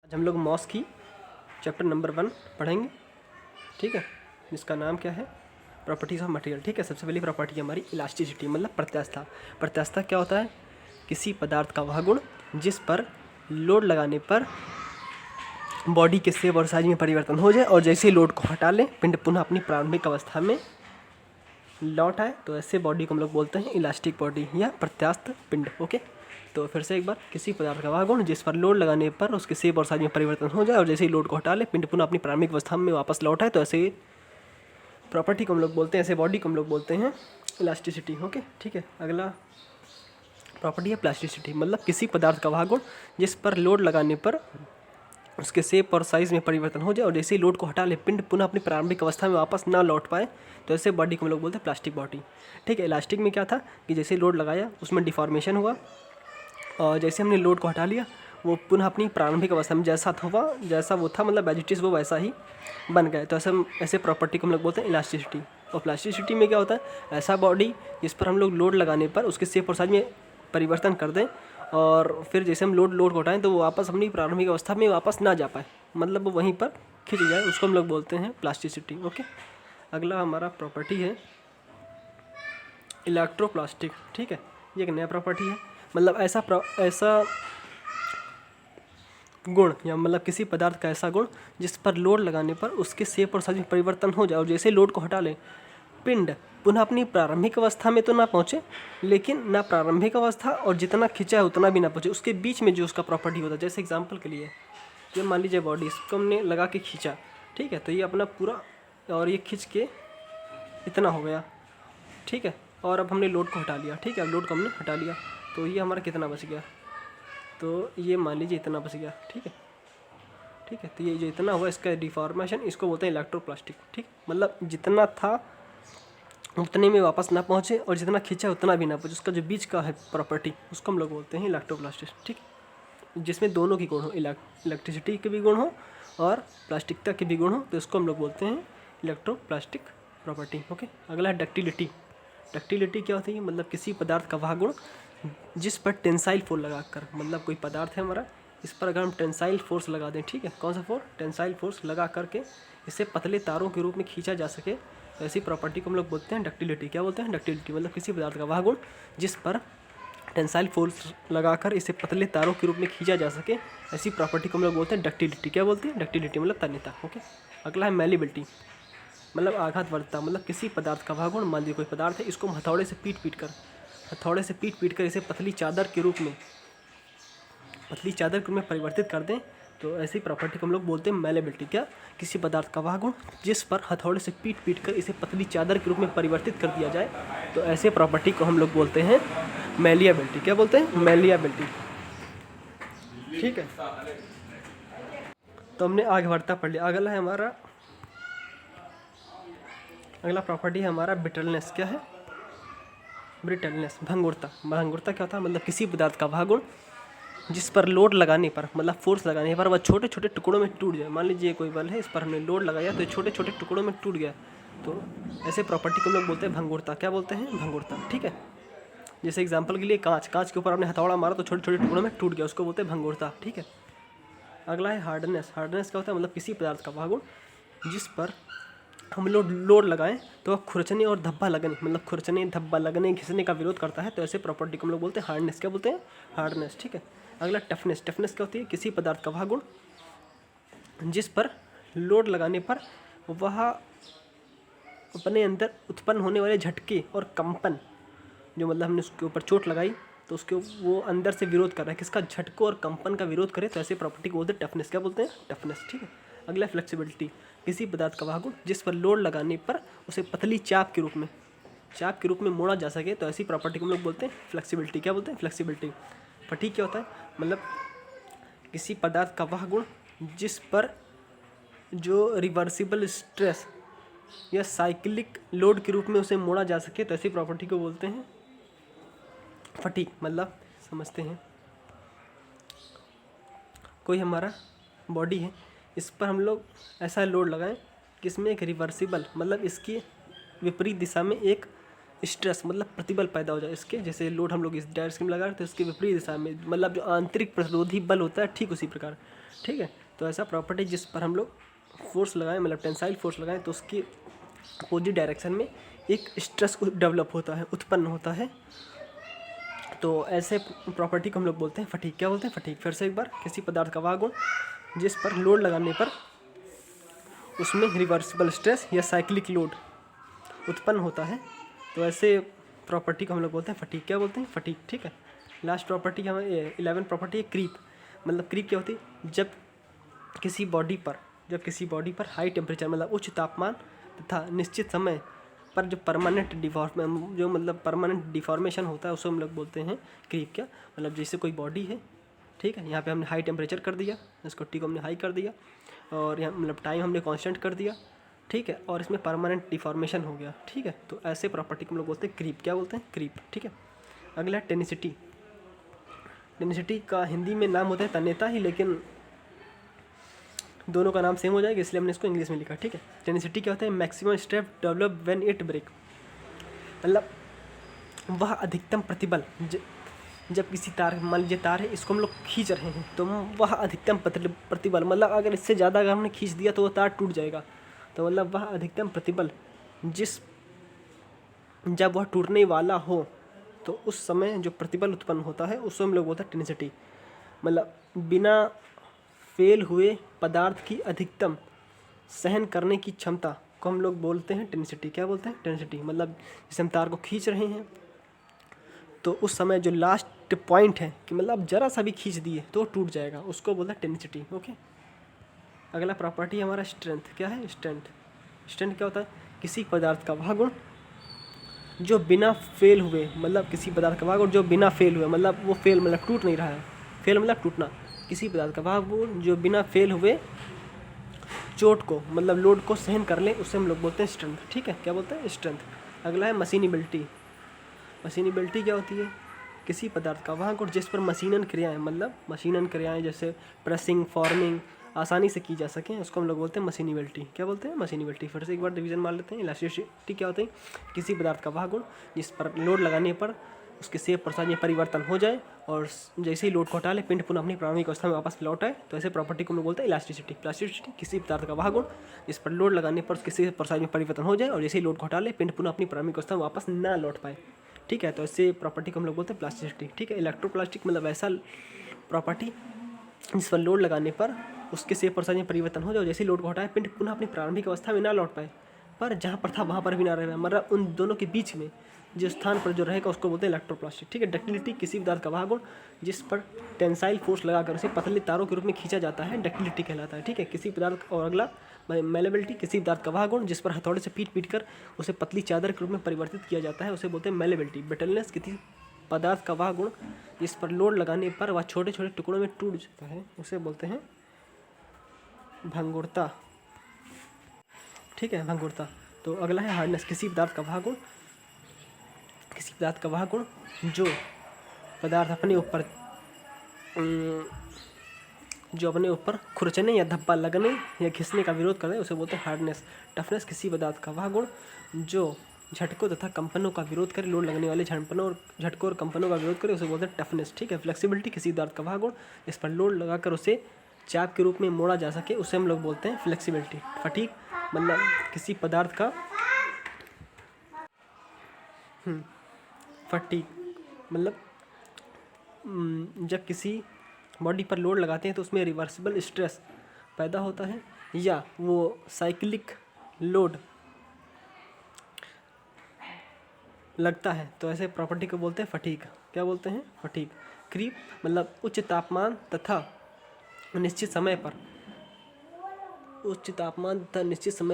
आज हम लोग मॉस की चैप्टर नंबर 1 पढ़ेंगे, ठीक है, जिसका नाम क्या है, प्रॉपर्टीज़ ऑफ मटेरियल। ठीक है, सबसे पहली प्रॉपर्टी हमारी इलास्टिसिटी मतलब प्रत्यास्थता। प्रत्यास्थता क्या होता है? किसी पदार्थ का वह गुण जिस पर लोड लगाने पर बॉडी के शेप और साइज में परिवर्तन हो जाए और जैसे ही लोड को हटा लें पिंड पुनः अपनी प्रारंभिक अवस्था में लौट आए, तो ऐसे बॉडी को हम लोग बोलते हैं इलास्टिक बॉडी या प्रत्यास्थ पिंड। ओके, तो फिर से एक बार, किसी पदार्थ का वह गुण जिस पर लोड लगाने पर उसके शेप और साइज में परिवर्तन हो जाए और जैसे ही लोड को हटा ले पिंड पुनः अपनी प्रारंभिक अवस्था में वापस लौट आए, तो ऐसे प्रॉपर्टी को हम लोग बोलते हैं, ऐसे बॉडी को हम लोग बोलते हैं इलास्टिसिटी। ओके, ठीक है। अगला प्रॉपर्टी है प्लास्टिसिटी, मतलब किसी पदार्थ का वह गुण जिस पर लोड लगाने पर उसके शेप और साइज़ में परिवर्तन हो जाए और जैसे ही लोड को हटा ले पिंड पुनः अपनी प्रारंभिक अवस्था में वापस ना लौट पाए, तो ऐसे बॉडी को हम लोग बोलते हैं प्लास्टिक बॉडी। ठीक है, इलास्टिक में क्या था कि जैसे ही लोड लगाया उसमें डिफॉर्मेशन हुआ और जैसे हमने लोड को हटा लिया वो पुनः अपनी प्रारंभिक अवस्था में जैसा वो था मतलब एज इट इज़ वो वैसा ही बन गए, तो ऐसे प्रॉपर्टी को हम लोग बोलते हैं इलास्टिसिटी। और प्लास्टिसिटी में क्या होता है? ऐसा बॉडी जिस पर हम लोग लोड लगाने पर उसके शेप और साइज में परिवर्तन कर दें और फिर जैसे हम लोड को हटाएं तो वो वापस अपनी प्रारंभिक अवस्था में वापस ना जा पाए, मतलब वो वहीं पर खिंच जाए, उसको हम लोग बोलते हैं प्लास्टिसिटी। ओके, अगला हमारा प्रॉपर्टी है इलेक्ट्रोप्लास्टिक। ठीक है, ये एक नया प्रॉपर्टी है, मतलब ऐसा गुण या मतलब किसी पदार्थ का ऐसा गुण जिस पर लोड लगाने पर उसके शेप और साइज में परिवर्तन हो जाए और जैसे लोड को हटा लें पिंड पुनः अपनी प्रारंभिक अवस्था में तो ना पहुँचे, लेकिन ना प्रारंभिक अवस्था और जितना खिंचा है उतना भी ना पहुँचे, उसके बीच में जो उसका प्रॉपर्टी होता है। जैसे एग्जांपल के लिए ये मान लीजिए बॉडी, इसको हमने लगा के खींचा, ठीक है, तो ये अपना पूरा और ये खींच के इतना हो गया, ठीक है, और अब हमने लोड को हटा लिया, ठीक है, अब लोड को हमने हटा लिया तो ये हमारा कितना बच गया, तो ये मान लीजिए इतना बच गया, ठीक है, ठीक है, तो ये जो इतना हुआ इसका डिफॉर्मेशन, इसको बोलते हैं इलेक्ट्रोप्लास्टिक। ठीक, मतलब जितना था उतने में वापस ना पहुँचे और जितना खींचा उतना भी ना पहुँचे, उसका जो बीच का है प्रॉपर्टी उसको हम लोग बोलते हैं इलेक्ट्रोप्लास्टिक। ठीक, जिसमें दोनों की गुण हो, इलेक्ट्रिसिटी के भी गुण हो और प्लास्टिकता के भी गुण हो, तो इसको हम लोग बोलते हैं इलेक्ट्रोप्लास्टिक प्रॉपर्टी। ओके, अगला है डक्टिलिटी। डक्टिलिटी क्या होती है? मतलब किसी पदार्थ का वह गुण जिस पर टेंसाइल फोर्स लगाकर, मतलब कोई पदार्थ है हमारा, इस पर अगर हम टेंसाइल फोर्स लगा दें, ठीक है, कौन सा फोर्स? टेंसाइल फोर्स लगा करके इसे पतले तारों के रूप में खींचा जा सके, तो ऐसी प्रॉपर्टी को हम लोग बोलते हैं डक्टिलिटी। क्या बोलते हैं? डक्टिलिटी, मतलब किसी पदार्थ का वह गुण जिस पर टेंसाइल फोर्स लगाकर इसे पतले तारों के रूप में खींचा जा सके, ऐसी प्रॉपर्टी को हम लोग बोलते हैं डक्टिलिटी। क्या बोलते हैं? डक्टिलिटी, मतलब तन्यता। ओके, अगला है मैलिबिलिटी, मतलब आघातवर्ता, मतलब किसी पदार्थ का वह गुण, मान लीजिए कोई पदार्थ है, इसको हम हथौड़े से पीट पीट कर इसे पतली चादर के रूप में परिवर्तित कर दें, तो ऐसी प्रॉपर्टी को हम लोग बोलते हैं मैलेबिलिटी। क्या? किसी पदार्थ का वह गुण जिस पर हथौड़े से पीट कर इसे पतली चादर के रूप में परिवर्तित कर दिया जाए, तो ऐसे प्रॉपर्टी को हम लोग बोलते हैं मैलिएबिलिटी। क्या बोलते हैं? मैलिएबिलिटी। ठीक है, तो हमने आघातवर्ता पढ़ लिया। अगला प्रॉपर्टी है हमारा ब्रिटलनेस। क्या है? ब्रिटलनेस, भंगुरता। भंगुरता क्या होता है? मतलब किसी पदार्थ का वह गुण जिस पर लोड लगाने पर, मतलब फोर्स लगाने पर वह छोटे छोटे टुकड़ों में टूट जाए। मान लीजिए कोई बल है, इस पर हमने लोड लगाया तो ये छोटे छोटे टुकड़ों में टूट गया, तो ऐसे प्रॉपर्टी को हम लोग बोलते हैं भंगुरता। क्या बोलते हैं? भंगुरता। ठीक है, जैसे एग्जांपल के लिए कांच के ऊपर हमने हथौड़ा मारा तो छोटे छोटे टुकड़ों में टूट गया, उसको बोलते हैं भंगुरता। ठीक है, अगला है हार्डनेस। हार्डनेस क्या होता है? मतलब किसी पदार्थ का वह गुण जिस पर हम लोड लगाएं तो वह खुरचने और धब्बा लगने, मतलब खुरचने, धब्बा लगने, घिसने का विरोध करता है, तो ऐसे प्रॉपर्टी को हम लोग बोलते हैं हार्डनेस। क्या बोलते हैं? हार्डनेस। ठीक है, अगला टफनेस। टफनेस क्या होती है? किसी पदार्थ का वह गुण जिस पर लोड लगाने पर वह अपने अंदर उत्पन्न होने वाले झटके और कंपन, जो मतलब हमने उसके ऊपर चोट लगाई तो उसके वो अंदर से विरोध कर रहा है, किसका? झटकों और कंपन का विरोध करे, तो ऐसे प्रॉपर्टी को बोलते हैं टफनेस। क्या बोलते हैं? टफनेस। ठीक है, अगला फ्लेक्सिबिलिटी। किसी पदार्थ का वह गुण जिस पर लोड लगाने पर उसे पतली चाप के रूप में मोड़ा जा सके, तो ऐसी प्रॉपर्टी को हम लोग बोलते हैं फ्लेक्सिबिलिटी। क्या बोलते हैं? फ्लेक्सिबिलिटी। फटीग क्या होता है? मतलब किसी पदार्थ का वह गुण जिस पर जो रिवर्सिबल स्ट्रेस या साइक्लिक लोड के रूप में उसे मोड़ा जा सके, तो ऐसी प्रॉपर्टी को बोलते हैं फटीग। मतलब समझते हैं, कोई हमारा बॉडी है, इस पर हम लोग ऐसा लोड लगाएं कि इसमें एक रिवर्सिबल, मतलब इसकी विपरीत दिशा में एक स्ट्रेस, मतलब प्रतिबल पैदा हो जाए इसके, जैसे लोड हम लोग इस डायरेक्शन में लगा रहे थे, उसकी विपरीत दिशा में, मतलब जो आंतरिक प्रतिरोधी बल होता है, ठीक उसी प्रकार ठीक है। तो ऐसा प्रॉपर्टी जिस पर हम लोग फोर्स लगाएं, मतलब टेंसाइल फोर्स लगाएं, तो उसकी अपोजिट डायरेक्शन में एक स्ट्रेस डेवलप होता है, उत्पन्न होता है। तो ऐसे प्रॉपर्टी को हम लोग बोलते हैं फटीग। क्या बोलते हैं? फटीग। फिर से एक बार, किसी पदार्थ का वह गुण जिस पर लोड लगाने पर उसमें रिवर्सिबल स्ट्रेस या साइक्लिक लोड उत्पन्न होता है, तो ऐसे प्रॉपर्टी को हम लोग बोलते हैं फटीग। क्या बोलते हैं? फटीग। ठीक है। लास्ट प्रॉपर्टी हमें 11 प्रॉपर्टी है क्रीप। मतलब क्रीप क्या होती है? जब किसी बॉडी पर हाई टेम्परेचर, मतलब उच्च तापमान तथा निश्चित समय पर जो परमानेंट डिफॉर्मेशन होता है, उसको हम लोग बोलते हैं क्रीप। क्या मतलब? जैसे कोई बॉडी है, ठीक है, यहाँ पे हमने हाई टेम्परेचर कर दिया, इसको टी को हमने हाई कर दिया, और यहाँ मतलब टाइम हमने कांस्टेंट कर दिया, ठीक है, और इसमें परमानेंट डिफॉर्मेशन हो गया, ठीक है। तो ऐसे प्रॉपर्टी को हम लोग बोलते हैं क्रीप। क्या बोलते हैं? क्रीप। ठीक है। अगला है टेनिसिटी। टेनिसिटी का हिंदी में नाम होता है तन्यता ही, लेकिन दोनों का नाम सेम हो जाएगा, इसलिए हमने इसको इंग्लिश में लिखा। ठीक है। टेनिसिटी क्या होता है? Maximum stress develop when it break. मतलब वह अधिकतम प्रतिबल जब किसी तार, मान लीजिए तार है, इसको हम लोग खींच रहे हैं, तो वह अधिकतम प्रतिबल, मतलब अगर इससे ज़्यादा अगर हमने खींच दिया तो वह तार टूट जाएगा। तो मतलब वह अधिकतम प्रतिबल जब वह टूटने वाला हो, तो उस समय जो प्रतिबल उत्पन्न होता है उसको हम लोग बोलते हैं टेनिसिटी। मतलब बिना फेल हुए पदार्थ की अधिकतम सहन करने की क्षमता को हम लोग बोलते हैं टेनिसिटी। क्या बोलते हैं? टेनिसिटी। मतलब जैसे हम तार को खींच रहे हैं, तो उस समय जो लास्ट पॉइंट है कि मतलब ज़रा सा भी खींच दिए तो टूट जाएगा, उसको बोलते हैं टेनिसिटी। ओके। अगला प्रॉपर्टी हमारा स्ट्रेंथ। क्या है? स्ट्रेंथ। स्ट्रेंथ क्या होता है? किसी पदार्थ का वह गुण जो बिना फेल हुए, मतलब किसी पदार्थ का वह गुण जो बिना फेल हुए, मतलब वो फेल मतलब टूट नहीं रहा है, फेल मतलब टूटना, किसी पदार्थ का वह गुण जो बिना फेल हुए चोट को, मतलब लोड को सहन कर ले, उसे हम लोग बोलते हैं स्ट्रेंथ। ठीक है। क्या बोलते हैं? स्ट्रेंथ। अगला है मशीनिबिलिटी। मशीनिबिलिटी क्या होती है? किसी पदार्थ का वह गुण जिस पर मशीनन क्रियाएं, मतलब मशीनन क्रियाएं जैसे प्रेसिंग, फॉर्मिंग आसानी से की जा सकें, उसको हम लोग बोलते हैं मशीनिबिलिटी। क्या बोलते हैं? मशीनिबिलिटी। फिर से एक बार डिवीजन मार लेते हैं। इलास्टिसिटी क्या होती है? किसी पदार्थ का वह गुण जिस पर लोड लगाने पर उसके शेप और साइज में परिवर्तन हो जाए, और जैसे ही लोड को हटा ले पिंड पुनः अपनी प्रारंभिक अवस्था में वापस लौट आए, तो ऐसे प्रॉपर्टी को हम लोग बोलते हैं इलास्टिसिटी। इलास्टिसिटी किसी पदार्थ का वह गुण जिस पर लोड लगाने पर उसके शेप और साइज में परिवर्तन हो जाए, और जैसे ही लोड को हटा ले पिंड पुनः अपनी प्रारंभिक अवस्था में वापस ना लौट पाए। ठीक है। तो ऐसे प्रॉपर्टी को हम लोग बोलते हैं प्लास्टिसिटी। ठीक है। इलेक्ट्रोप्लास्टिक मतलब ऐसा प्रॉपर्टी जिस पर लोड लगाने पर उसके शेप और साइज में परिवर्तन हो जाए, जैसे लोड को हटाए पिंड पुनः अपनी प्रारंभिक अवस्था में ना लौट पाए, पर जहाँ पर था वहाँ पर भी ना रहे, मतलब उन दोनों के बीच में जिस स्थान पर जो रहेगा उसको बोलते हैं इलेक्ट्रोप्लास्टिक। ठीक है। डक्टिलिटी किसी पदार्थ का वह गुण जिस पर टेंसाइल फोर्स लगाकर उसे पतले तारों के रूप में खींचा जाता है, डक्टिलिटी कहलाता है। ठीक है। किसी पदार्थ, और अगला मेलेबिलिटी, किसी पदार्थ का वह गुण जिस पर हथौड़े से पीट कर उसे पतली चादर के रूप में परिवर्तित किया जाता है, उसे बोलते हैं मेलेबिलिटी। ब्रिटलनेस किसी पदार्थ का वह गुण जिस पर लोड लगाने पर वह छोटे छोटे टुकड़ों में टूट जाता है, उसे बोलते हैं भंगुरता। ठीक है। भंगुरता। तो अगला है हार्डनेस। किसी पदार्थ का वह गुण जो पदार्थ अपने ऊपर खुरचने या धब्बा लगने या घिसने का विरोध करे, उसे बोलते हैं हार्डनेस। टफनेस किसी पदार्थ का वह गुण जो झटकों तथा कंपनों का विरोध करे, लोड लगने वाले झटकों और कंपनों का विरोध करे, उसे बोलते हैं टफनेस। ठीक है। फ्लेक्सिबिलिटी किसी पदार्थ का वह गुण इस पर लोड लगाकर उसे चाप के रूप में मोड़ा जा सके, उसे हम लोग बोलते हैं फ्लेक्सिबिलिटी। फटीग मतलब किसी पदार्थ का फटीग मतलब जब किसी बॉडी पर लोड लगाते हैं तो उसमें रिवर्सिबल स्ट्रेस पैदा होता है, या वो साइक्लिक लोड लगता है, तो ऐसे प्रॉपर्टी को बोलते हैं फटीग। क्या बोलते हैं? फटीग। क्रीप मतलब उच्च तापमान तथा निश्चित समय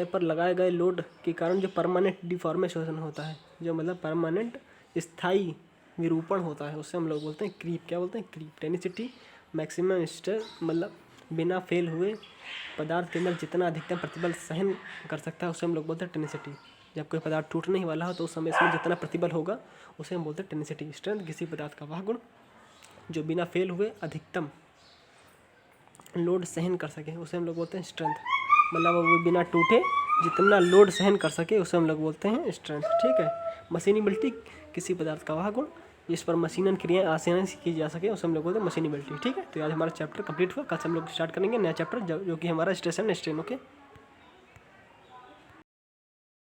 पर लगाए गए लोड के कारण जो परमानेंट डिफॉर्मेशन होता है, जो मतलब परमानेंट स्थायी विरूपण होता है, उससे हम लोग बोलते हैं क्रीप। क्या बोलते हैं? क्रीप। टेनिसिटी मैक्सिमम स्ट्रेस मतलब बिना फेल हुए पदार्थ के अंदर जितना अधिकतम प्रतिबल सहन कर सकता है, उसे हम लोग बोलते हैं टेनिसिटी। जब कोई पदार्थ टूटने ही वाला हो तो उस समय इसमें जितना प्रतिबल होगा उसे हम बोलते हैं टेनिसिटी। स्ट्रेंथ किसी पदार्थ का वह गुण जो बिना फेल हुए अधिकतम लोड सहन कर सके, उसे हम लोग बोलते हैं स्ट्रेंथ। मतलब वो बिना टूटे जितना लोड सहन कर सके, उसे हम लोग बोलते हैं स्ट्रेंथ। ठीक है। मशीनिबिलिटी किसी पदार्थ का वह गुण जिस पर मशीनन क्रियाएं आसानी से की जा सके उसे हम लोग बोलते हैं मशीनिबिलिटी। ठीक है, तो आज हमारा चैप्टर कंप्लीट हुआ। कल से हम लोग स्टार्ट करेंगे नया चैप्टर जो कि हमारा स्टेशन स्ट्रेन। ओके।